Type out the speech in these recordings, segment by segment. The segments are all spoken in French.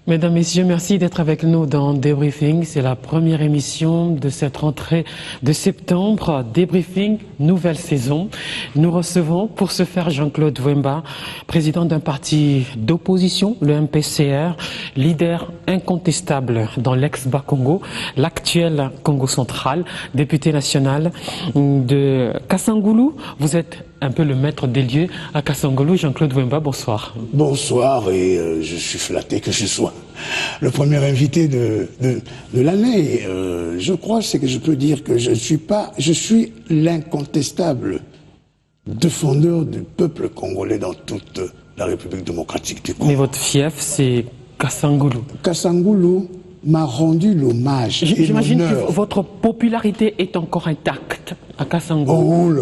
Mesdames, Messieurs, merci d'être avec nous dans Débriefing. C'est la première émission de cette rentrée de septembre. Débriefing, nouvelle saison. Nous recevons pour ce faire Jean-Claude Wemba, président d'un parti d'opposition, le MPCR, leader incontestable dans l'ex-Bas-Congo, l'actuel Congo central, député national de Kassangoulou. Vous êtes un peu le maître des lieux à Kassangoulou. Jean-Claude Wemba, bonsoir. Bonsoir et je suis flatté que je sois le premier invité de l'année. Je crois c'est que je peux dire que je suis l'incontestable défendeur du peuple congolais dans toute la République démocratique du Congo. Mais votre fief, c'est Kassangoulou. Kassangoulou m'a rendu l'hommage. J'imagine que votre popularité est encore intacte à Kassangoulou,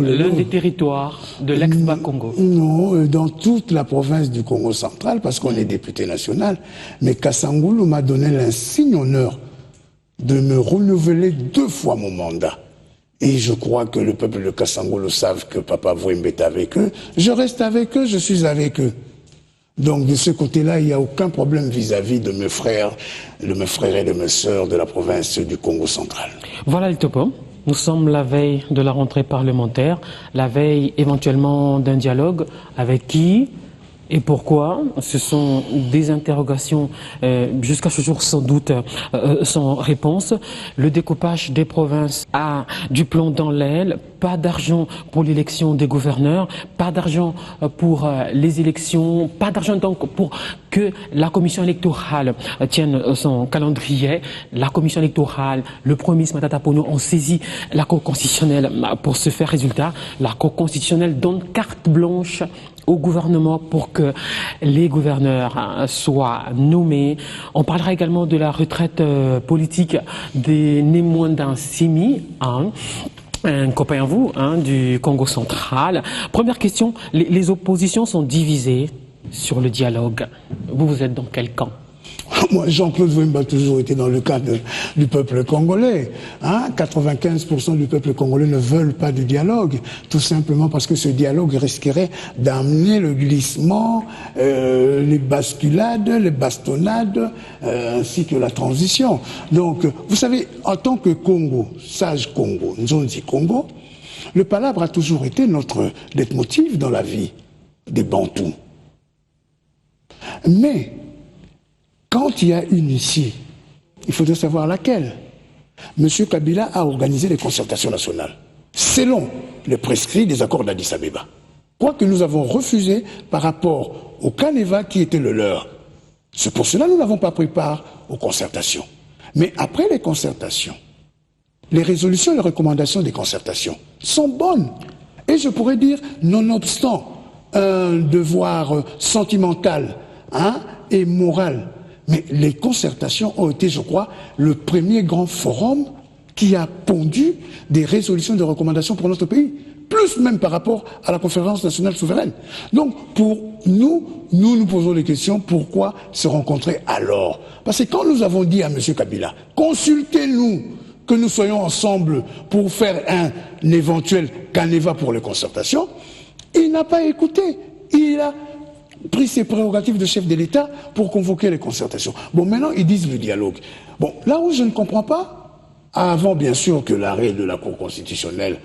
l'un des territoires de l'ex-Bas-Congo. Non, dans toute la province du Congo central, parce qu'on est député national, mais Kassangoulou m'a donné l'insigne honneur de me renouveler 2 fois mon mandat. Et je crois que le peuple de Kassangoulou savent que Papa Wemba est avec eux. Je reste avec eux, je suis avec eux. Donc de ce côté-là, il n'y a aucun problème vis-à-vis de mes frères et de mes sœurs de la province du Congo central. Voilà le topo. Nous sommes la veille de la rentrée parlementaire, la veille éventuellement d'un dialogue avec qui et pourquoi. Ce sont des interrogations jusqu'à ce jour sans doute sans réponse. Le découpage des provinces a du plomb dans l'aile, pas d'argent pour l'élection des gouverneurs, pas d'argent pour les élections, pas d'argent donc pour que la commission électorale tienne son calendrier. La commission électorale, le Premier ministre Matata Ponyo ont saisi la Cour constitutionnelle pour ce faire résultat. La Cour constitutionnelle donne carte blanche au gouvernement pour que les gouverneurs soient nommés. On parlera également de la retraite politique des Némouanda Simi, un copain à vous du Congo central. Première question, les oppositions sont divisées sur le dialogue. Vous êtes dans quel camp? Moi, Jean-Claude Wemba a toujours été dans le cadre du peuple congolais. 95% du peuple congolais ne veulent pas du dialogue, tout simplement parce que ce dialogue risquerait d'amener le glissement, les basculades, les bastonnades, ainsi que la transition. Donc, vous savez, en tant que Congo, sage Congo, Nzonzi Congo, le palabre a toujours été notre leitmotiv dans la vie des Bantous. Mais quand il y a une issue, il faudrait savoir laquelle. M. Kabila a organisé les concertations nationales, selon les prescrits des accords d'Addis Abeba. Quoi que nous avons refusé par rapport au Caneva qui était le leur. C'est pour cela que nous n'avons pas pris part aux concertations. Mais après les concertations, les résolutions et les recommandations des concertations sont bonnes. Et je pourrais dire, nonobstant un devoir sentimental et moral, mais les concertations ont été, je crois, le premier grand forum qui a pondu des résolutions et des recommandations pour notre pays, plus même par rapport à la conférence nationale souveraine. Donc, pour nous nous posons les questions, pourquoi se rencontrer alors? Parce que quand nous avons dit à M. Kabila, consultez-nous, que nous soyons ensemble pour faire un éventuel Caneva pour les concertations, il n'a pas écouté. Il a pris ses prérogatives de chef de l'État pour convoquer les concertations. Bon, maintenant, ils disent le dialogue. Bon, là où je ne comprends pas, avant bien sûr que l'arrêt de la Cour constitutionnelle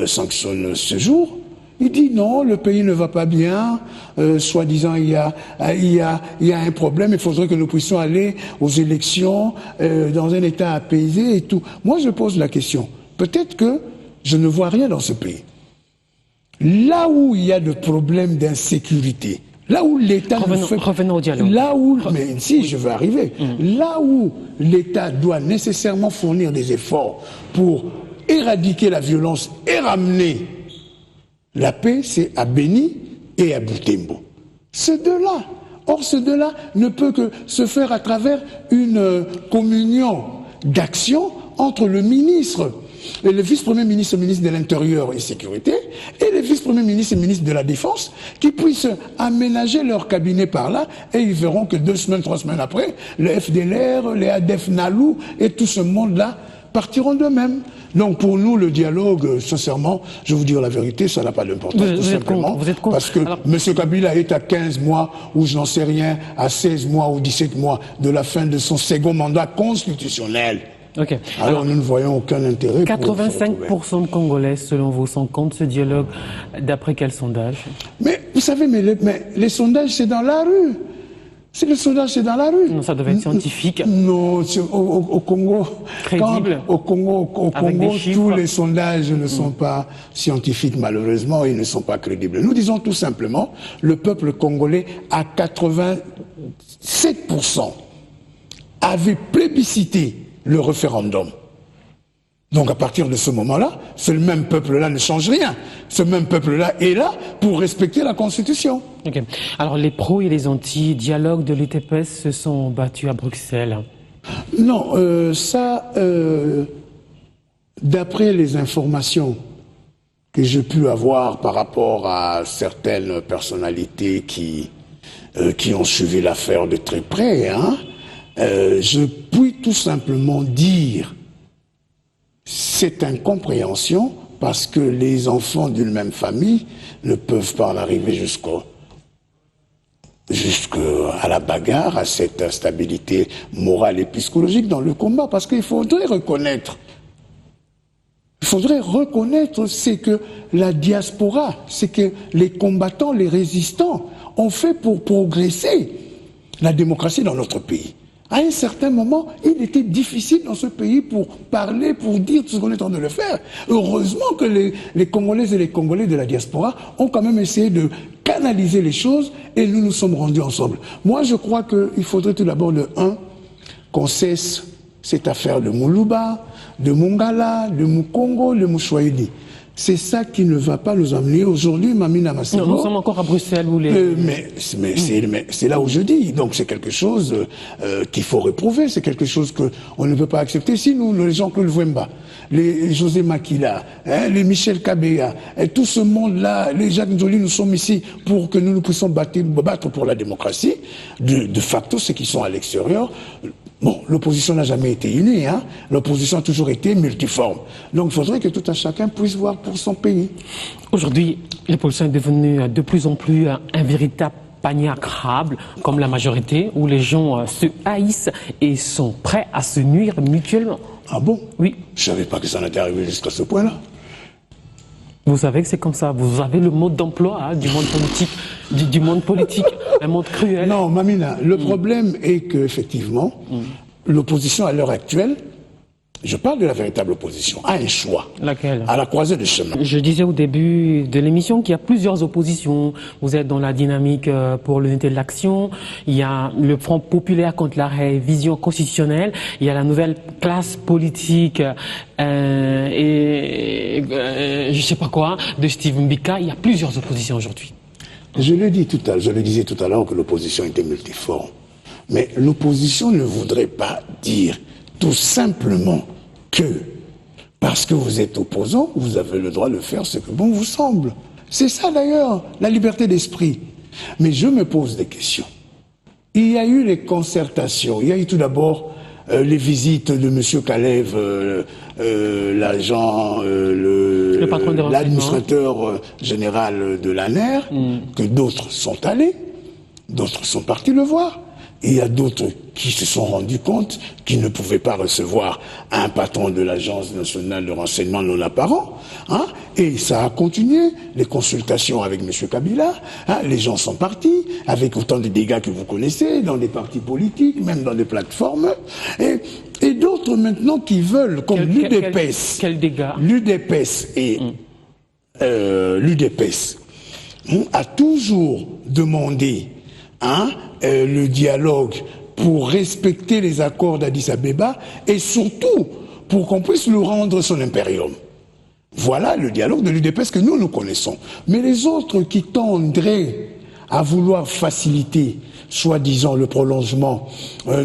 sanctionne ce jour, il dit non, le pays ne va pas bien, soi-disant il y a un problème, il faudrait que nous puissions aller aux élections dans un État apaisé et tout. Moi, je pose la question. Peut-être que je ne vois rien dans ce pays. Là où il y a des problèmes d'insécurité, là où l'État revenons au dialogue. Là où, mais si, je veux arriver. Là où l'État doit nécessairement fournir des efforts pour éradiquer la violence et ramener la paix, c'est à Béni et à Butembo. Ces deux-là. Or, ces deux-là ne peut que se faire à travers une communion d'action entre le ministre et le vice-premier ministre, ministre de l'Intérieur et Sécurité, et le vice-premier ministre et ministre de la Défense, qui puissent aménager leur cabinet par là, et ils verront que 2 semaines, 3 semaines après, le FDLR, les ADF Nalou et tout ce monde-là partiront d'eux-mêmes. Donc pour nous, le dialogue, sincèrement, je vais vous dire la vérité, ça n'a pas d'importance. Vous êtes contre. Parce que M. Kabila est à 15 mois, ou je n'en sais rien, à 16 mois ou 17 mois de la fin de son second mandat constitutionnel. Okay. Alors nous ne voyons aucun intérêt. 85% de Congolais, selon vous, sont contre ce dialogue, d'après quel sondage? Mais vous savez, mais les sondages, c'est dans la rue. C'est le sondage, c'est dans la rue. Non, ça devait être scientifique. Non, au Congo, crédible. Au Congo, tous les sondages ne sont pas scientifiques, malheureusement, ils ne sont pas crédibles. Nous disons tout simplement, le peuple congolais, à 87%, avait plébiscité le référendum. Donc à partir de ce moment-là, ce même peuple-là ne change rien. Ce même peuple-là est là pour respecter la Constitution. Okay. Alors les pros et les anti-dialogue de l'UDPS se sont battus à Bruxelles. Non, d'après les informations que j'ai pu avoir par rapport à certaines personnalités qui ont suivi l'affaire de très près, je puis tout simplement dire cette incompréhension parce que les enfants d'une même famille ne peuvent pas en arriver jusqu'à la bagarre, à cette instabilité morale et psychologique dans le combat, parce qu'il faudrait reconnaître, c'est que la diaspora, c'est que les combattants, les résistants ont fait pour progresser la démocratie dans notre pays. À un certain moment, il était difficile dans ce pays pour parler, pour dire tout ce qu'on est en train de le faire. Heureusement que les Congolaises et les Congolais de la diaspora ont quand même essayé de canaliser les choses et nous nous sommes rendus ensemble. Moi, je crois qu'il faudrait tout d'abord, qu'on cesse cette affaire de Moulouba, de Mongala, de Mukongo, de Mouchouaïdi. C'est ça qui ne va pas nous emmener aujourd'hui, Mamina Massimo. Non, nous sommes encore à Bruxelles, vous les... Mais c'est là où je dis. Donc c'est quelque chose qu'il faut réprouver, c'est quelque chose qu'on ne peut pas accepter. Si nous, les Jean-Claude Vwemba, les José Makila, les Michel Kabea, et tout ce monde-là, les Jacques Ndoli, nous sommes ici pour que nous puissions battre pour la démocratie. De facto, ceux qui sont à l'extérieur... Bon, l'opposition n'a jamais été unie, l'opposition a toujours été multiforme. Donc il faudrait que tout un chacun puisse voir pour son pays. Aujourd'hui, l'opposition est devenue de plus en plus un véritable panier à crabe, comme la majorité, où les gens se haïssent et sont prêts à se nuire mutuellement. Ah bon? Oui. Je ne savais pas que ça en était arrivé jusqu'à ce point-là. Vous savez que c'est comme ça. Vous avez le mode d'emploi du monde politique, du monde politique, un monde cruel. Non, Mamina, le problème est qu'effectivement, l'opposition à l'heure actuelle, je parle de la véritable opposition, a un choix. Laquelle? À la croisée des chemins. Je disais au début de l'émission qu'il y a plusieurs oppositions. Vous êtes dans la dynamique pour l'unité de l'action. Il y a le Front populaire contre la révision constitutionnelle. Il y a la nouvelle classe politique je sais pas quoi, de Steve Mbika. Il y a plusieurs oppositions aujourd'hui. Je le disais tout à l'heure que l'opposition était multiforme. Mais l'opposition ne voudrait pas dire tout simplement que parce que vous êtes opposant, vous avez le droit de faire ce que bon vous semble. C'est ça d'ailleurs, la liberté d'esprit. Mais je me pose des questions. Il y a eu les concertations, il y a eu tout d'abord les visites de M. Kalev, l'agent, l'administrateur général de l'ANER, que d'autres sont allés, d'autres sont partis le voir. Et il y a d'autres qui se sont rendus compte qu'ils ne pouvaient pas recevoir un patron de l'Agence nationale de renseignement non apparent. Et ça a continué, les consultations avec M. Kabila. Les gens sont partis, avec autant de dégâts que vous connaissez, dans des partis politiques, même dans des plateformes. Et d'autres maintenant qui veulent, comme l'UDPS. Quels dégâts? L'UDPS et l'UDPS a toujours demandé le dialogue pour respecter les accords d'Addis Abeba et surtout pour qu'on puisse lui rendre son impérium. Voilà le dialogue de l'UDPS que nous connaissons. Mais les autres qui tendraient à vouloir faciliter, soi-disant, le prolongement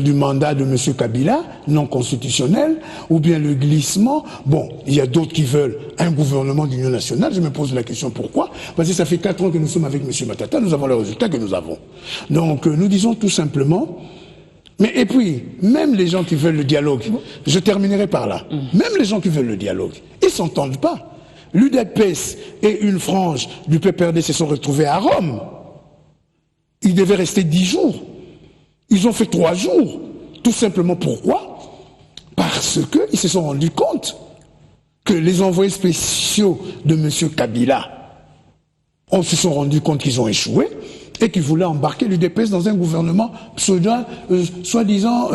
du mandat de M. Kabila, non constitutionnel, ou bien le glissement. Bon, il y a d'autres qui veulent un gouvernement d'union nationale. Je me pose la question pourquoi. Parce que ça fait 4 ans que nous sommes avec M. Matata, nous avons le résultat que nous avons. Donc, nous disons tout simplement, Mais et puis, même les gens qui veulent le dialogue, je terminerai par là, même les gens qui veulent le dialogue, ils ne s'entendent pas. L'UDPS et une frange du PPRD se sont retrouvés à Rome. Ils devaient rester 10 jours. Ils ont fait 3 jours. Tout simplement pourquoi? Parce qu'ils se sont rendus compte que les envoyés spéciaux de M. Kabila se sont rendus compte qu'ils ont échoué et qu'ils voulaient embarquer l'UDPS dans un gouvernement soi-disant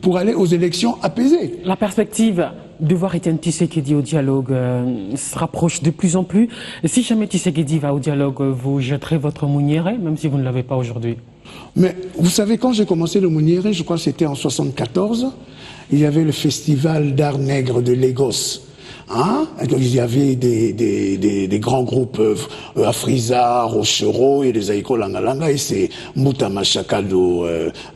pour aller aux élections apaisées. La perspective de voir Étienne Tshisekedi au dialogue se rapproche de plus en plus. Si jamais Tshisekedi va au dialogue, vous jetterez votre mounière, même si vous ne l'avez pas aujourd'hui. Mais vous savez, quand j'ai commencé le mounière, je crois que c'était en 1974, il y avait le festival d'art nègre de Lagos. Hein? Il y avait des grands groupes Afriza, Rochero et les Aiko Langalanga, et c'est Mouta Machakado,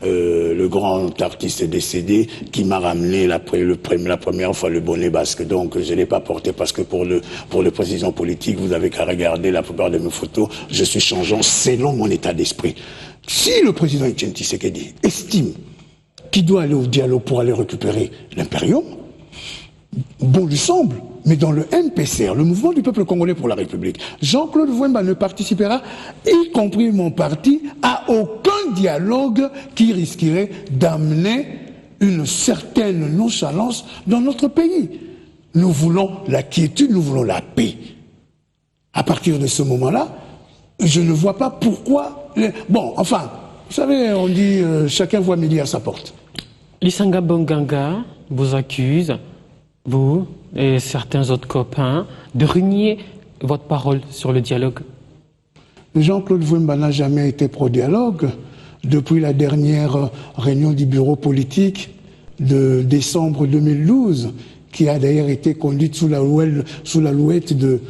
le grand artiste décédé, qui m'a ramené la première fois le bonnet basque. Donc je ne l'ai pas porté parce que pour le président politique, vous avez qu'à regarder la plupart de mes photos, je suis changeant selon mon état d'esprit. Si le président Etienne Tshisekedi estime qu'il doit aller au dialogue pour aller récupérer l'impérium, bon lui semble, mais dans le MPCR, le mouvement du peuple congolais pour la République, Jean-Claude Vouemba ne participera, y compris mon parti, à aucun dialogue qui risquerait d'amener une certaine nonchalance dans notre pays. Nous voulons la quiétude, nous voulons la paix. À partir de ce moment-là, je ne vois pas pourquoi... Bon, enfin, vous savez, on dit chacun voit midi à sa porte. Lisanga Bonganga vous accuse, vous et certains autres copains, de renier votre parole sur le dialogue. Jean-Claude Vouemba n'a jamais été pro-dialogue. Depuis la dernière réunion du bureau politique de décembre 2012, qui a d'ailleurs été conduite sous la louette de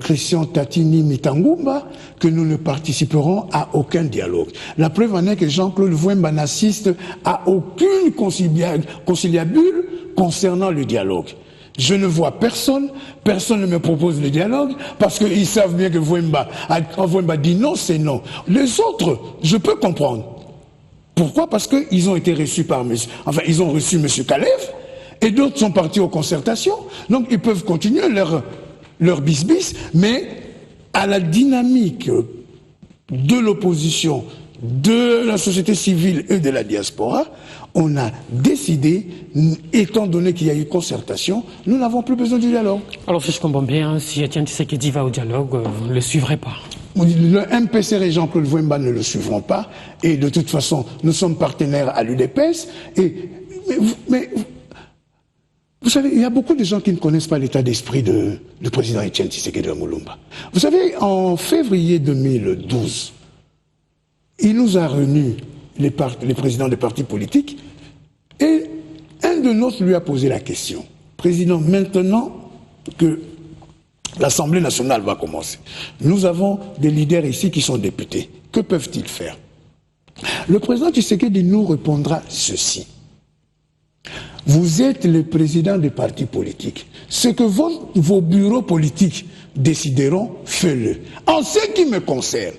Christian Tatini Mitangumba, que nous ne participerons à aucun dialogue. La preuve en est que Jean-Claude Vouemba n'assiste à aucune conciliabule concernant le dialogue. Je ne vois personne ne me propose le dialogue, parce qu'ils savent bien que quand Vouemba dit non, c'est non. Les autres, je peux comprendre. Pourquoi? Parce qu'ils ont été reçus ils ont reçu M. Kalev, et d'autres sont partis aux concertations, donc ils peuvent continuer leur bis-bis, mais à la dynamique de l'opposition, de la société civile et de la diaspora, on a décidé, étant donné qu'il y a eu concertation, nous n'avons plus besoin du dialogue. Alors si je comprends bien, si Etienne Tshisekedi va au dialogue, vous ne le suivrez pas. Le MPCR et Jean-Claude Vouemba ne le suivront pas, et de toute façon, nous sommes partenaires à l'UDPS, mais vous savez, il y a beaucoup de gens qui ne connaissent pas l'état d'esprit du président Etienne Tshisekedi Mulumba. Vous savez, en février 2012, il nous a réunis, les présidents des partis politiques, et un de nôtres lui a posé la question. Président, maintenant que l'Assemblée nationale va commencer, nous avons des leaders ici qui sont députés. Que peuvent-ils faire? Le président Tshisekedi nous répondra ceci. Vous êtes le président des partis politiques. Ce que vos bureaux politiques décideront, faites-le. En ce qui me concerne,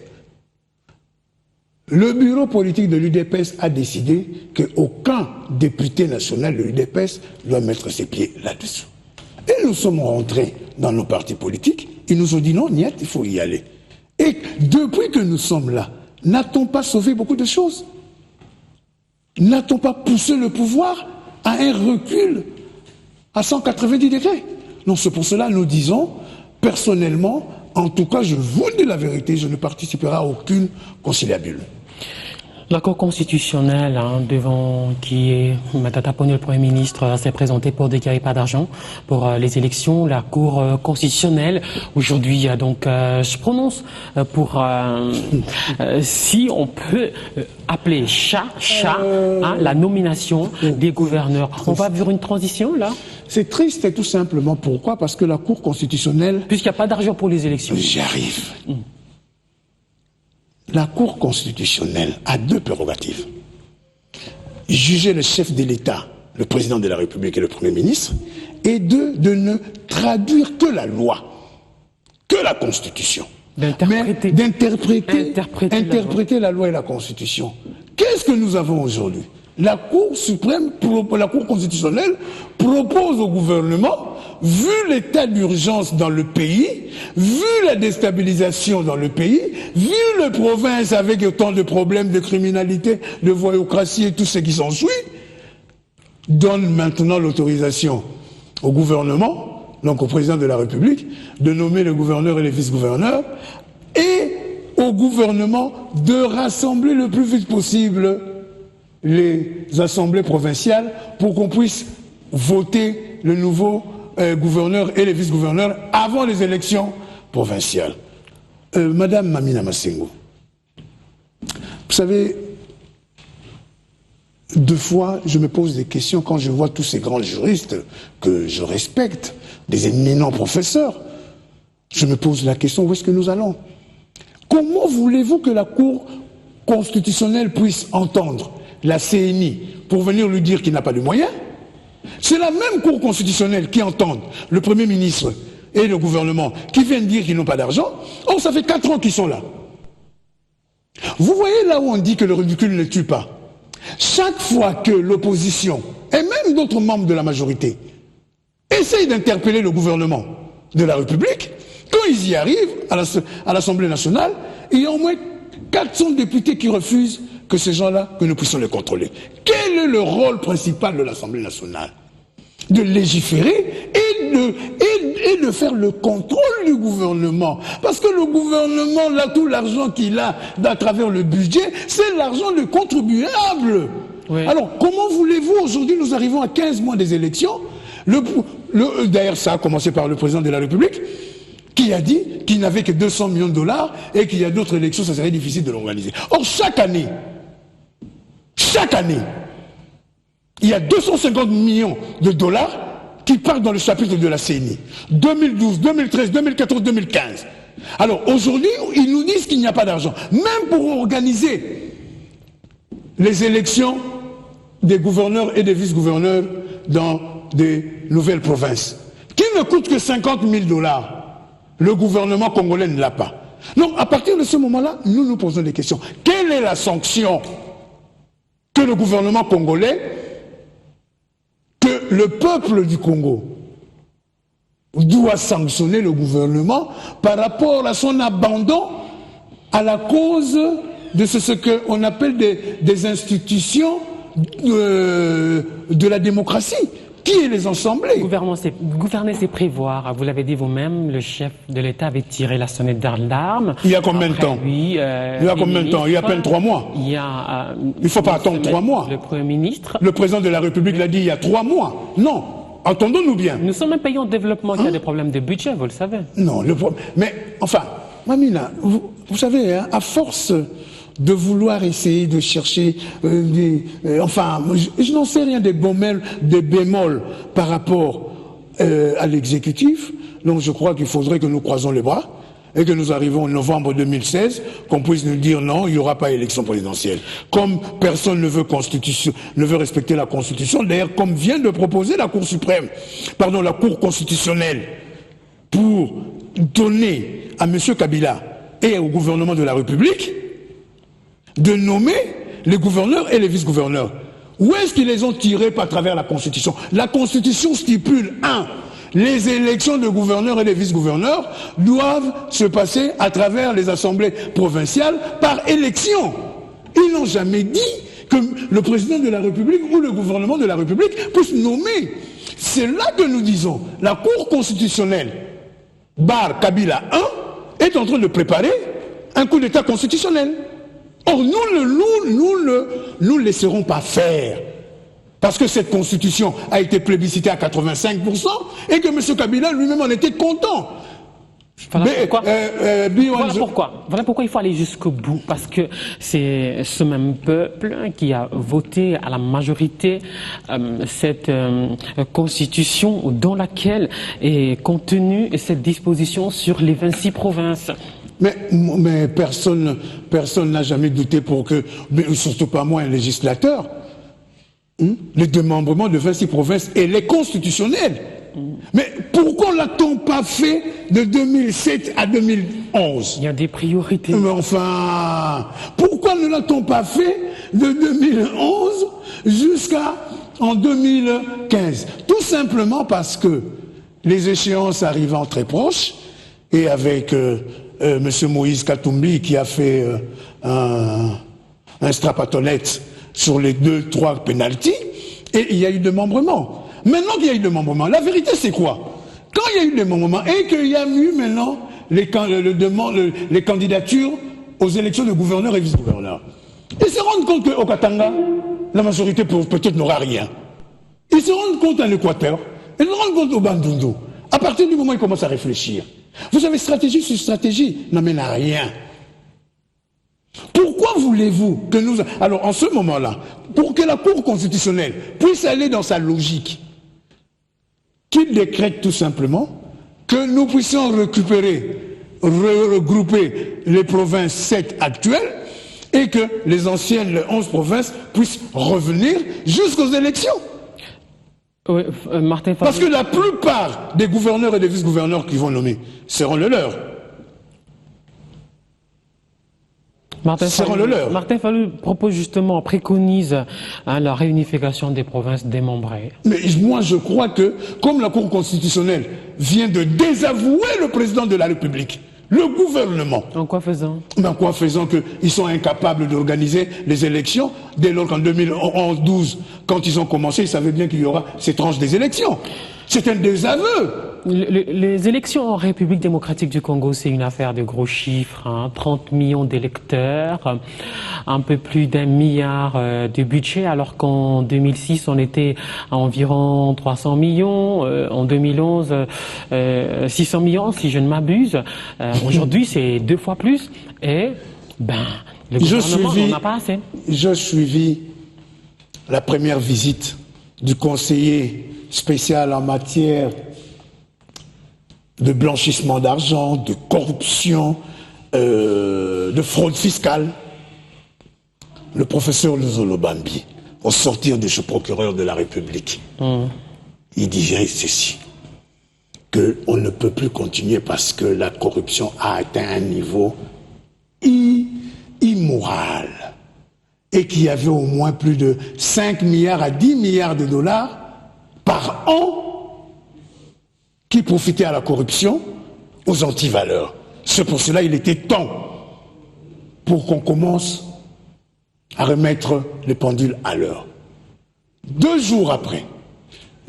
le bureau politique de l'UDPS a décidé qu'aucun député national de l'UDPS doit mettre ses pieds là-dessous. Et nous sommes rentrés dans nos partis politiques, ils nous ont dit non, niet, il faut y aller. Et depuis que nous sommes là, n'a-t-on pas sauvé beaucoup de choses? N'a-t-on pas poussé le pouvoir à un recul à 190 degrés? Non, c'est pour cela que nous disons, personnellement, en tout cas, je vous dis la vérité, je ne participerai à aucune conciliabule. La Cour constitutionnelle, Matata Ponyo, le Premier ministre, s'est présenté pour déclarer pas d'argent pour les élections. La Cour constitutionnelle, aujourd'hui, donc, se prononce pour si on peut appeler la nomination des gouverneurs. On va vivre une transition, là? C'est triste et tout simplement. Pourquoi? Parce que la Cour constitutionnelle... Puisqu'il n'y a pas d'argent pour les élections. J'y arrive. La Cour constitutionnelle a deux prérogatives. Juger le chef de l'État, le président de la République et le Premier ministre, et deux, de ne traduire que la loi, que la Constitution. D'interpréter la loi et la Constitution. Qu'est-ce que nous avons aujourd'hui? La Cour suprême, la Cour constitutionnelle propose au gouvernement, vu l'état d'urgence dans le pays, vu la déstabilisation dans le pays, vu les provinces avec autant de problèmes de criminalité, de voyoucratie et tout ce qui s'ensuit, donne maintenant l'autorisation au gouvernement, donc au président de la République, de nommer le gouverneur et les vice-gouverneurs, et au gouvernement de rassembler le plus vite possible les assemblées provinciales pour qu'on puisse voter le nouveau gouverneur et les vice-gouverneurs avant les élections provinciales. Madame Mamina Massengo, vous savez, deux fois, je me pose des questions quand je vois tous ces grands juristes que je respecte, des éminents professeurs. Je me pose la question, où est-ce que nous allons? Comment voulez-vous que la Cour constitutionnelle puisse entendre la CNI pour venir lui dire qu'il n'a pas de moyens? C'est la même Cour constitutionnelle qui entend le Premier ministre et le gouvernement qui viennent dire qu'ils n'ont pas d'argent. Or, ça fait 4 ans qu'ils sont là. Vous voyez là où on dit que le ridicule ne tue pas. Chaque fois que l'opposition, et même d'autres membres de la majorité, essayent d'interpeller le gouvernement de la République, quand ils y arrivent à l'Assemblée nationale, il y a au moins 400 députés qui refusent que ces gens-là, que nous puissions les contrôler. Quel est le rôle principal de l'Assemblée nationale? De légiférer et de faire le contrôle du gouvernement. Parce que le gouvernement, là, tout l'argent qu'il a à travers le budget, c'est l'argent des contribuables. Oui. Alors, comment voulez-vous, aujourd'hui, nous arrivons à 15 mois des élections, d'ailleurs, ça a commencé par le président de la République, qui a dit qu'il n'avait que 200 millions de dollars et qu'il y a d'autres élections, ça serait difficile de l'organiser. Or, chaque année, il y a 250 millions de dollars qui partent dans le chapitre de la CNI. 2012, 2013, 2014, 2015. Alors, aujourd'hui, ils nous disent qu'il n'y a pas d'argent. Même pour organiser les élections des gouverneurs et des vice-gouverneurs dans des nouvelles provinces, qui ne coûtent que 50 000 dollars. Le gouvernement congolais ne l'a pas. Donc, à partir de ce moment-là, nous nous posons des questions. Quelle est la sanction que le gouvernement congolais, que le peuple du Congo doit sanctionner le gouvernement par rapport à son abandon à la cause de ce qu'on appelle des institutions de la démocratie? Qui est les assemblées? Gouverner, c'est prévoir. Vous l'avez dit vous-même, le chef de l'État avait tiré la sonnette d'alarme. Il y a combien de temps? Il y a combien de temps? Il y a à peine 3 mois. Il ne faut pas attendre 3 mois. Le Premier ministre. Le président de la République l'a dit il y a 3 mois. Non. Entendons-nous bien. Nous sommes un pays en développement qui a des problèmes de budget, vous le savez. Non, mais enfin, Mamina, vous savez, hein, à force de vouloir essayer de chercher enfin, je n'en sais rien des bémols par rapport à l'exécutif. Donc je crois qu'il faudrait que nous croisons les bras et que nous arrivons en novembre 2016, qu'on puisse nous dire non, il n'y aura pas élection présidentielle. Comme personne ne veut respecter la Constitution, d'ailleurs comme vient de proposer la Cour suprême, pardon, la Cour constitutionnelle, pour donner à M. Kabila et au gouvernement de la République de nommer les gouverneurs et les vice-gouverneurs. Où est-ce qu'ils les ont tirés par travers la Constitution? La Constitution stipule, 1, les élections de gouverneurs et de vice-gouverneurs doivent se passer à travers les assemblées provinciales par élection. Ils n'ont jamais dit que le président de la République ou le gouvernement de la République puisse nommer. C'est là que nous disons, la Cour constitutionnelle, Bar Kabila 1, est en train de préparer un coup d'État constitutionnel. Or, nous ne laisserons pas faire. Parce que cette constitution a été plébiscitée à 85% et que M. Kabila lui-même en était content. Voilà pourquoi il faut aller jusqu'au bout. Parce que c'est ce même peuple qui a voté à la majorité cette constitution dans laquelle est contenue cette disposition sur les 26 provinces. Mais personne n'a jamais douté pour que, surtout pas moi, un législateur, le démembrement de 26 provinces et les constitutionnels. Mais pourquoi ne l'a-t-on pas fait de 2007 à 2011? Il y a des priorités. Mais enfin, pourquoi ne l'a-t-on pas fait de 2011 jusqu'à en 2015. Tout simplement parce que les échéances arrivant très proches, et avec M. Moïse Katumbi qui a fait un strapatolette sur les 2-3 pénaltys, et il y a eu démembrement. Maintenant qu'il y a eu démembrement, la vérité c'est quoi? Quand il y a eu démembrement et qu'il y a eu maintenant les candidatures aux élections de gouverneurs et vice-gouverneurs, ils se rendent compte qu'au Katanga, la majorité peut-être n'aura rien. Ils se rendent compte en Équateur, ils se rendent compte au Bandundu. À partir du moment où ils commencent à réfléchir, vous avez stratégie sur stratégie, n'amène à rien. Pourquoi voulez-vous que nous... Alors, en ce moment-là, pour que la Cour constitutionnelle puisse aller dans sa logique, qu'il décrète tout simplement que nous puissions récupérer, regrouper les provinces 7 actuelles et que les anciennes, les 11 provinces, puissent revenir jusqu'aux élections. Oui, Martin Fayulu. Parce que la plupart des gouverneurs et des vice-gouverneurs qui vont nommer seront le leur. Martin Fayulu propose justement, préconise la réunification des provinces démembrées. Mais moi je crois que, comme la Cour constitutionnelle vient de désavouer le président de la République, le gouvernement. En quoi faisant? En quoi faisant qu'ils sont incapables d'organiser les élections, dès lors qu'en 2011-12, quand ils ont commencé, ils savaient bien qu'il y aura ces tranches des élections. C'est un désaveu. Les élections en République démocratique du Congo, c'est une affaire de gros chiffres, hein, 30 millions d'électeurs, un peu plus d'1 milliard de budget, alors qu'en 2006, on était à environ 300 millions, en 2011, 600 millions, si je ne m'abuse. Aujourd'hui, c'est 2 fois plus, et le gouvernement n'en a pas assez. Je suivis la première visite du conseiller spécial en matière de blanchissement d'argent, de corruption, de fraude fiscale. Le professeur Luzolo Bambi, au sortir de ce procureur de la République, il disait ceci, qu'on ne peut plus continuer parce que la corruption a atteint un niveau immoral et qu'il y avait au moins plus de 5 milliards à 10 milliards de dollars par an qui profitaient à la corruption, aux antivaleurs. C'est pour cela qu'il était temps pour qu'on commence à remettre les pendules à l'heure. 2 jours après,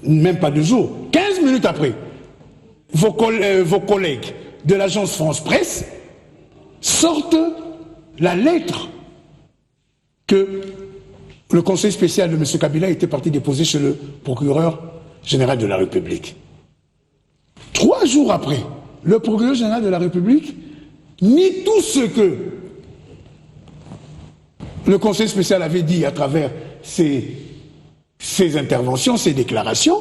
même pas 2 jours, 15 minutes après, vos collègues de l'agence France Presse sortent la lettre que le conseil spécial de M. Kabila était parti déposer chez le procureur général de la République. 3 jours après, le procureur général de la République nie tout ce que le conseil spécial avait dit à travers ses interventions, ses déclarations,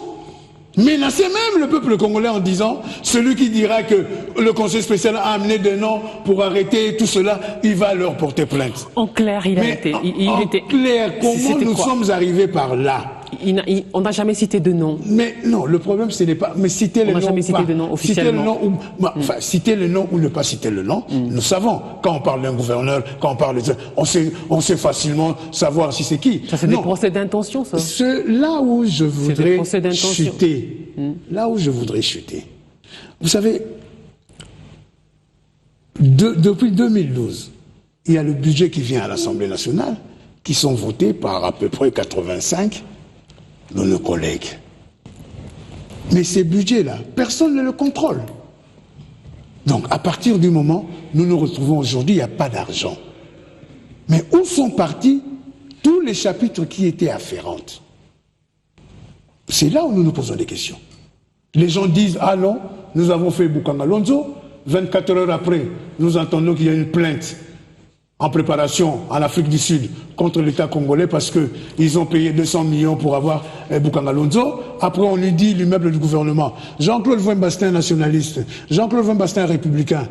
menaçait même le peuple congolais en disant « Celui qui dira que le conseil spécial a amené des noms pour arrêter tout cela, il va leur porter plainte. » En clair, clair, comment nous sommes arrivés par là? On n'a jamais cité de nom. Mais non, le problème ce n'est pas... Mais citer le nom, jamais cité de nom officiellement. Citer le nom ou ne pas citer le nom, nous savons. Quand on parle d'un gouverneur, quand on parle de... On sait facilement savoir si c'est qui. Ça, c'est des procès d'intention, ça. Là où je voudrais chuter, là où je voudrais chuter. Vous savez, depuis 2012, il y a le budget qui vient à l'Assemblée nationale, qui sont votés par à peu près 85 de nos collègues. Mais ces budgets-là, personne ne le contrôle. Donc, à partir du moment où nous nous retrouvons aujourd'hui, il n'y a pas d'argent. Mais où sont partis tous les chapitres qui étaient afférents? C'est là où nous nous posons des questions. Les gens disent, ah non, nous avons fait Bukanga Lonzo, 24 heures après, nous entendons qu'il y a une plainte en préparation en Afrique du Sud contre l'État congolais parce qu'ils ont payé 200 millions pour avoir Bukanga Lonzo. Après, on lui dit l'immeuble du gouvernement. Jean-Claude Van Basten, nationaliste. Jean-Claude Van Basten, républicain.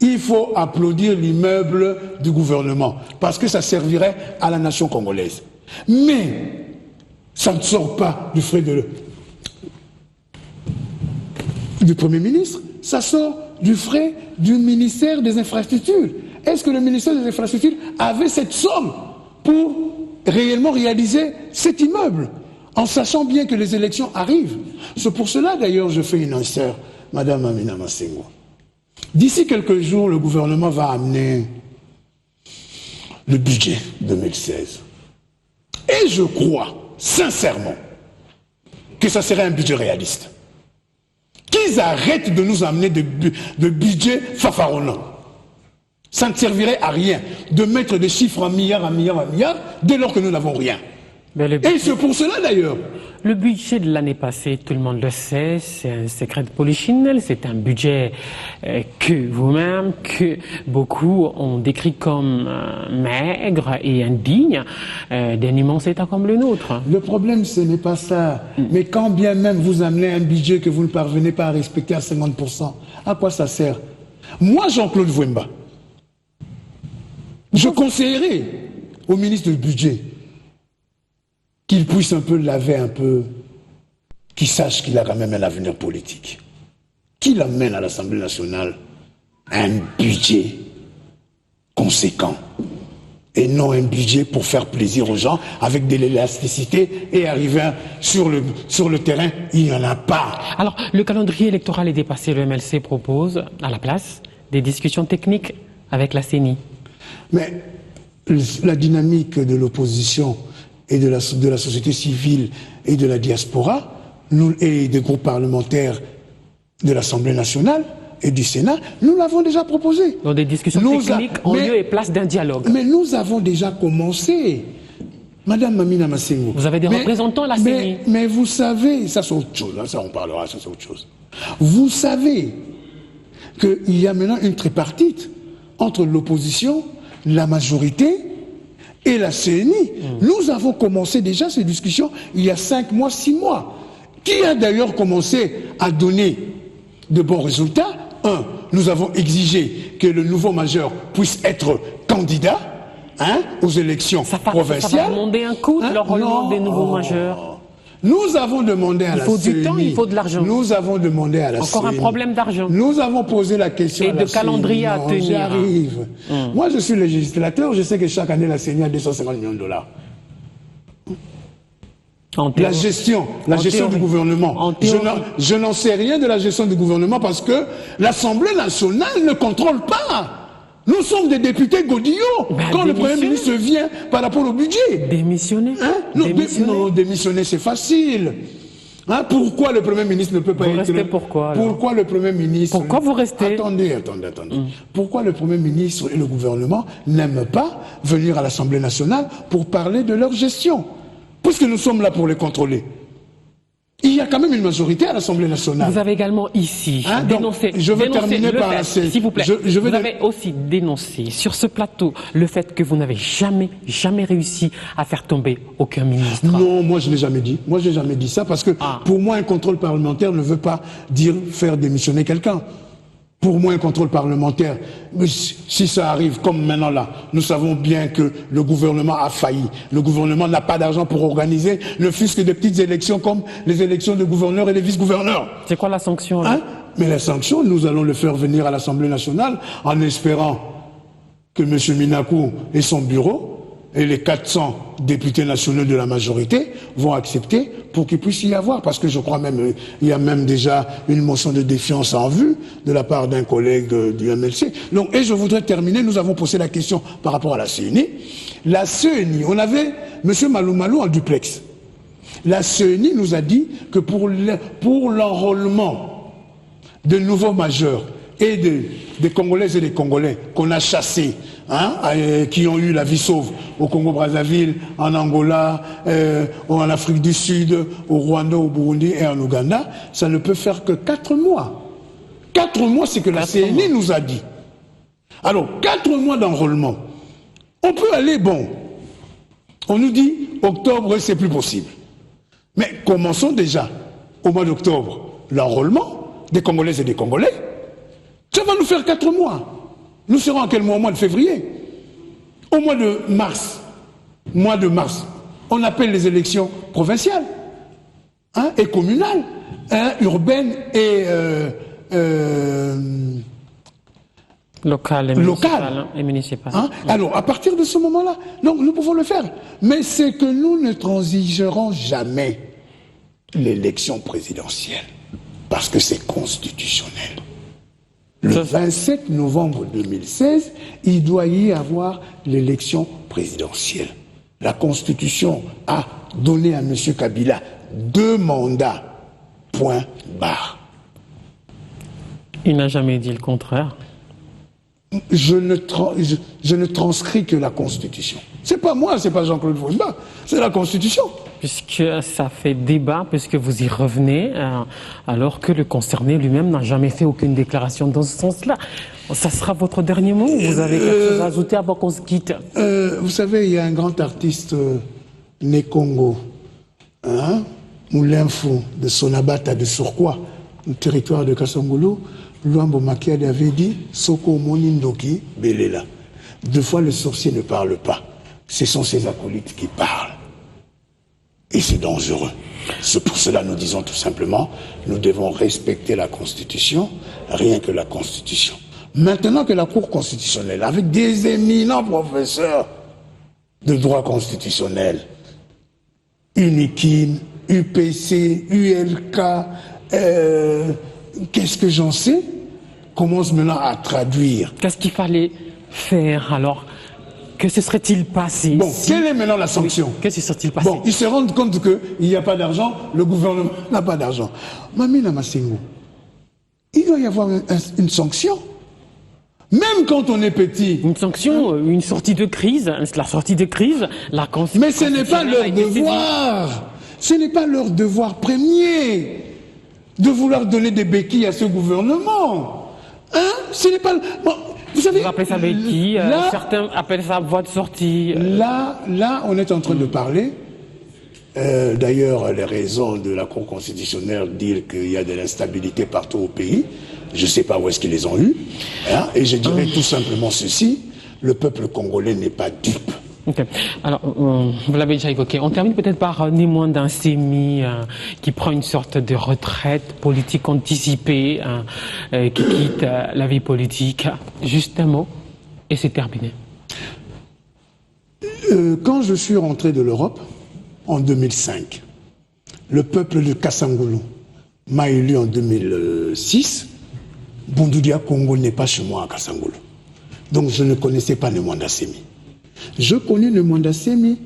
Il faut applaudir l'immeuble du gouvernement parce que ça servirait à la nation congolaise. Mais ça ne sort pas du frais du Premier ministre, ça sort du frais du ministère des Infrastructures. Est-ce que le ministère des Infrastructures avait cette somme pour réellement réaliser cet immeuble, en sachant bien que les élections arrivent. C'est pour cela, d'ailleurs, je fais une insert, Madame Amina Massengo. D'ici quelques jours, le gouvernement va amener le budget 2016. Et je crois, sincèrement, que ça serait un budget réaliste. Qu'ils arrêtent de nous amener de budget fafaronnant. Ça ne servirait à rien de mettre des chiffres en milliards, dès lors que nous n'avons rien. Et c'est pour cela d'ailleurs. Le budget de l'année passée, tout le monde le sait, c'est un secret de polichinelle, c'est un budget que vous-même, que beaucoup ont décrit comme maigre et indigne d'un immense État comme le nôtre. Le problème, ce n'est pas ça. Mais quand bien même vous amenez un budget que vous ne parvenez pas à respecter à 50%, à quoi ça sert? Moi, Jean-Claude Vouemba, je conseillerais au ministre du Budget qu'il puisse un peu laver un peu, qu'il sache qu'il a quand même un avenir politique. Qu'il amène à l'Assemblée nationale un budget conséquent et non un budget pour faire plaisir aux gens avec de l'élasticité et arriver sur le terrain, il n'y en a pas. Alors, le calendrier électoral est dépassé, le MLC propose à la place des discussions techniques avec la CENI. Mais la dynamique de l'opposition et de la société civile et de la diaspora, et des groupes parlementaires de l'Assemblée nationale et du Sénat, nous l'avons déjà proposé. Donc des discussions techniques en lieu et place d'un dialogue. Mais nous avons déjà commencé. Madame Amina Massengo. Vous avez des représentants à la CENI. Mais vous savez, ça c'est autre chose, hein, ça on parlera, ça c'est autre chose. Vous savez qu'il y a maintenant une tripartite entre l'opposition, la majorité et la CENI. Nous avons commencé déjà ces discussions il y a 5 mois, 6 mois, qui a d'ailleurs commencé à donner de bons résultats. Nous avons exigé que le nouveau majeur puisse être candidat aux élections provinciales. Ça va demander un coût, l'enrôlement des nouveaux majeurs. Nous avons demandé à la CENI. Il faut du temps, il faut de l'argent. Nous avons demandé à la CENI. Encore un problème d'argent. Nous avons posé la question et de calendrier à tenir. J'arrive. Moi, je suis législateur, je sais que chaque année, la CENI a 250 millions de $. La gestion du gouvernement. Je n'en sais rien de la gestion du gouvernement parce que l'Assemblée nationale ne contrôle pas. Nous sommes des députés godillots quand le Premier ministre vient par rapport au budget. Démissionner. Non, démissionner c'est facile. Pourquoi le Premier ministre ne peut pas être... Pourquoi le Premier ministre... Pourquoi vous restez? Attendez. Pourquoi le Premier ministre et le gouvernement n'aiment pas venir à l'Assemblée nationale pour parler de leur gestion? Puisque nous sommes là pour les contrôler. Il y a quand même une majorité à l'Assemblée nationale. Vous avez également ici dénoncé... Je veux terminer par la CENI. S'il vous plaît, vous avez aussi dénoncé sur ce plateau le fait que vous n'avez jamais réussi à faire tomber aucun ministre. Non, moi je n'ai jamais dit. Moi je n'ai jamais dit ça parce que pour moi un contrôle parlementaire ne veut pas dire faire démissionner quelqu'un. Pour moi, un contrôle parlementaire, si ça arrive comme maintenant là, nous savons bien que le gouvernement a failli. Le gouvernement n'a pas d'argent pour organiser ne fût-ce que des petites élections comme les élections de gouverneurs et de vice-gouverneurs. C'est quoi la sanction là? Mais la sanction, nous allons le faire venir à l'Assemblée nationale en espérant que M. Minakou et son bureau et les 400 députés nationaux de la majorité vont accepter pour qu'il puisse y avoir, parce que je crois même il y a même déjà une motion de défiance en vue de la part d'un collègue du MLC. Donc, et je voudrais terminer, nous avons posé la question par rapport à la CENI. La CENI, on avait M. Malou en duplex. La CENI nous a dit que pour l'enrôlement de nouveaux majeurs et des Congolaises et des Congolais qu'on a chassés, qui ont eu la vie sauve au Congo-Brazzaville, en Angola, en Afrique du Sud, au Rwanda, au Burundi et en Ouganda, ça ne peut faire que 4 mois. 4 mois, c'est que la CENI nous a dit. Alors, 4 mois d'enrôlement. On peut aller, on nous dit, octobre, c'est plus possible. Mais commençons déjà, au mois d'octobre, l'enrôlement des Congolaises et des Congolais. Ça va nous faire 4 mois. Nous serons à quel mois? Au mois de février. Au mois de mars, on appelle les élections provinciales et communales, urbaines et Local et municipal. Hein? Alors, à partir de ce moment-là, donc nous pouvons le faire. Mais c'est que nous ne transigerons jamais l'élection présidentielle, parce que c'est constitutionnel. Le 27 novembre 2016, il doit y avoir l'élection présidentielle. La Constitution a donné à M. Kabila 2 mandats, point barre. Il n'a jamais dit le contraire. Je ne transcris que la Constitution. C'est pas moi, c'est pas Jean-Claude Fauchebas, c'est la Constitution. Puisque ça fait débat, puisque vous y revenez, alors que le concerné lui-même n'a jamais fait aucune déclaration dans ce sens-là. Ça sera votre dernier mot ou vous avez quelque chose à ajouter avant qu'on se quitte? Vous savez, il y a un grand artiste né Congo, hein, Moulinfo, de Sonabata, de Surquois, le territoire de Kasangulu. Luambo Makiade avait dit Soko Monindoki Belela. 2 fois le sorcier ne parle pas. Ce sont ses acolytes qui parlent. Et c'est dangereux. C'est pour cela que nous disons tout simplement, nous devons respecter la Constitution, rien que la Constitution. Maintenant que la Cour constitutionnelle, avec des éminents professeurs de droit constitutionnel, UNIKIM, UPC, ULK, qu'est-ce que j'en sais, commence maintenant à traduire. Qu'est-ce qu'il fallait faire alors? Que se serait-il passé? Bon, quelle est maintenant la sanction? Qu'est-ce qui serait-il passé? Bon, ils se rendent compte qu'il n'y a pas d'argent, le gouvernement n'a pas d'argent. Mamina Massengo, il doit y avoir une sanction. Même quand on est petit. Une sanction, une sortie de crise, la sortie de crise, la constitution. Mais ce n'est pas leur devoir. Ce n'est pas leur devoir premier de vouloir donner des béquilles à ce gouvernement. Hein? Ce n'est pas... Bon, vous savez... Vous appelez ça béquille, certains appellent ça voie de sortie. Là, on est en train de parler. D'ailleurs, les raisons de la Cour constitutionnelle disent qu'il y a de l'instabilité partout au pays. Je ne sais pas où est-ce qu'ils les ont eus. Hein? Et je dirais tout simplement ceci, le peuple congolais n'est pas dupe. Okay. Alors, vous l'avez déjà évoqué. On termine peut-être par Némoine d'un Sémi qui prend une sorte de retraite politique anticipée, qui quitte la vie politique. Juste un mot, et c'est terminé. Quand je suis rentré de l'Europe, en 2005, le peuple de Kasangulu m'a élu en 2006. Bondoudia Congo n'est pas chez moi à Kasangulu. Donc je ne connaissais pas Némoine Semi. Je connais Némoine Semi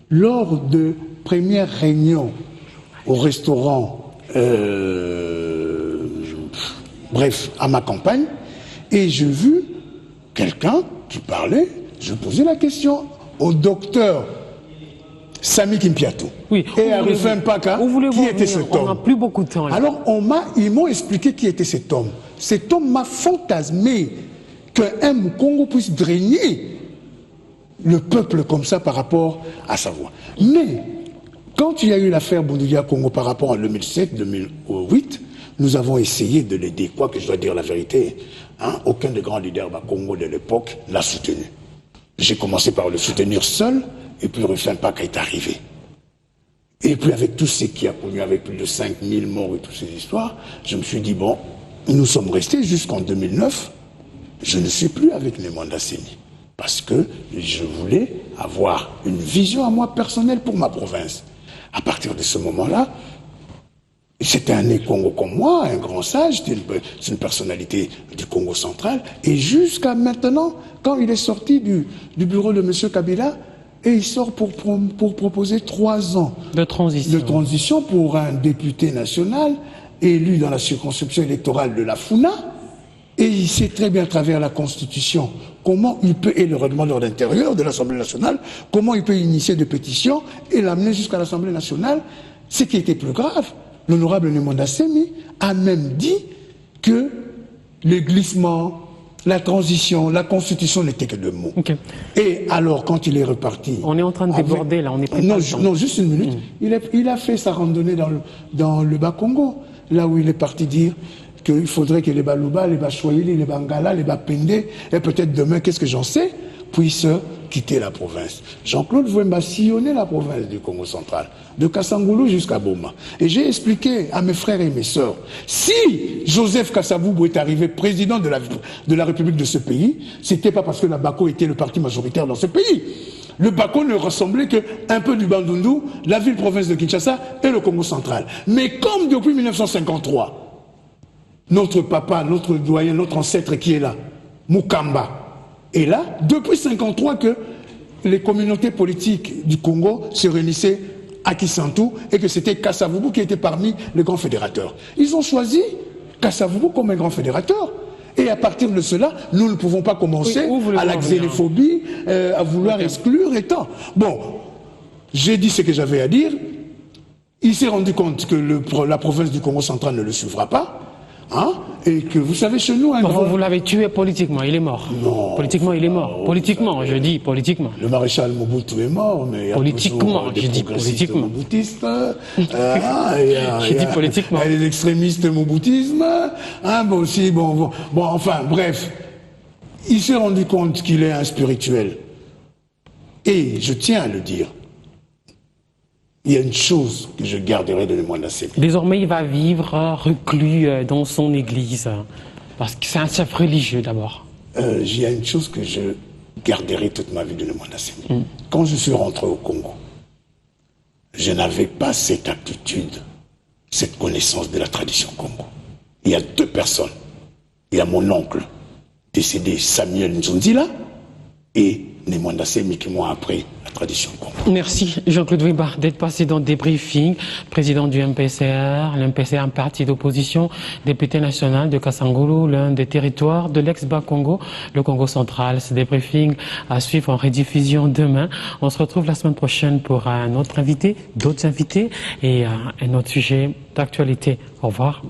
lors de premières réunions au restaurant, bref, à ma campagne, et j'ai vu quelqu'un qui parlait, je posais la question au docteur Sami Kimpiatou. Oui. Et à Rufin Mpaka, qui était cet homme? On n'a plus beaucoup de temps. Là. Alors, ils m'ont expliqué qui était cet homme. Cet homme m'a fantasmé qu'un Congo puisse drainer le peuple comme ça par rapport à sa voix. Mais, quand il y a eu l'affaire Bondoudia Congo par rapport à 2007-2008, nous avons essayé de l'aider. Quoi que je dois dire la vérité, hein, aucun des grands leaders Congo de l'époque l'a soutenu. J'ai commencé par le soutenir seul, et puis Rufin Mpaka est arrivé. Et puis avec tout ce qui a connu, avec plus de 5000 morts et toutes ces histoires, je me suis dit, bon, nous sommes restés jusqu'en 2009, je ne suis plus avec Némoine Semi. Parce que je voulais avoir une vision à moi personnelle pour ma province. À partir de ce moment-là, c'était un Congo comme moi, un grand sage, c'est une personnalité du Congo central. Et jusqu'à maintenant, quand il est sorti du bureau de M. Kabila, et il sort pour proposer 3 ans de transition pour un député national élu dans la circonscription électorale de la Funa. Et il sait très bien à travers la Constitution comment il peut, et le règlement d'ordre intérieur de l'Assemblée nationale, comment il peut initier des pétitions et l'amener jusqu'à l'Assemblée nationale. Ce qui était plus grave, l'honorable Némoine Semi a même dit que le glissement, la transition, la Constitution n'était que 2 mots. Okay. Et alors, quand il est reparti... On est en train de déborder, là, on est prêt. Non, juste une minute. Il a fait sa randonnée dans le Bas-Congo, là où il est parti dire qu'il faudrait que les Balouba, les Bachouaïli, les Bangala, les Bapende, et peut-être demain, qu'est-ce que j'en sais, puissent quitté la province. Jean-Claude Wemba sillonnait la province du Congo central, de Kassangoulou jusqu'à Boma. Et j'ai expliqué à mes frères et mes sœurs, si Joseph Kasavubu est arrivé président de la République de ce pays, c'était pas parce que la BACO était le parti majoritaire dans ce pays. Le BACO ne ressemblait qu'un peu du Bandundu, la ville-province de Kinshasa et le Congo central. Mais comme depuis 1953, notre papa, notre doyen, notre ancêtre qui est là, Mukamba, est là, depuis 1953 que les communautés politiques du Congo se réunissaient à Kisantu et que c'était Kasavubu qui était parmi les grands fédérateurs. Ils ont choisi Kasavubu comme un grand fédérateur. Et à partir de cela, nous ne pouvons pas commencer à la xénophobie, à vouloir exclure et tant. Bon, j'ai dit ce que j'avais à dire. Il s'est rendu compte que la province du Congo central ne le suivra pas. Hein, et que vous savez, chez nous... Vous l'avez tué politiquement, il est mort. Non. Politiquement, il est mort. Politiquement, je dis politiquement. Le maréchal Mobutu est mort, mais il y a politiquement, je dis politiquement. Moboutistes, J'ai dit politiquement. Il y a les extrémistes moboutisme, hein, bon, aussi, bon, enfin, bref. Il s'est rendu compte qu'il est un spirituel. Et je tiens à le dire. Il y a une chose que je garderai de mémoire d'Assemi. Désormais, il va vivre reclus dans son église, parce que c'est un chef religieux d'abord. Il y a une chose que je garderai toute ma vie de mémoire d'Assemi. Quand je suis rentré au Congo, je n'avais pas cette aptitude, cette connaissance de la tradition Congo. Il y a deux personnes. Il y a mon oncle, décédé Samuel Nzonzila, et Nemwanda Semi qui m'ont appris la tradition Congo. Merci Jean-Claude Wemba d'être passé dans des briefings, président du MPCR, l'MPCR un parti d'opposition, député national de Kassangoulou, l'un des territoires de l'ex-Bas-Congo, le Congo central. C'est des briefings à suivre en rediffusion demain. On se retrouve la semaine prochaine pour un autre invité, d'autres invités et un autre sujet d'actualité. Au revoir.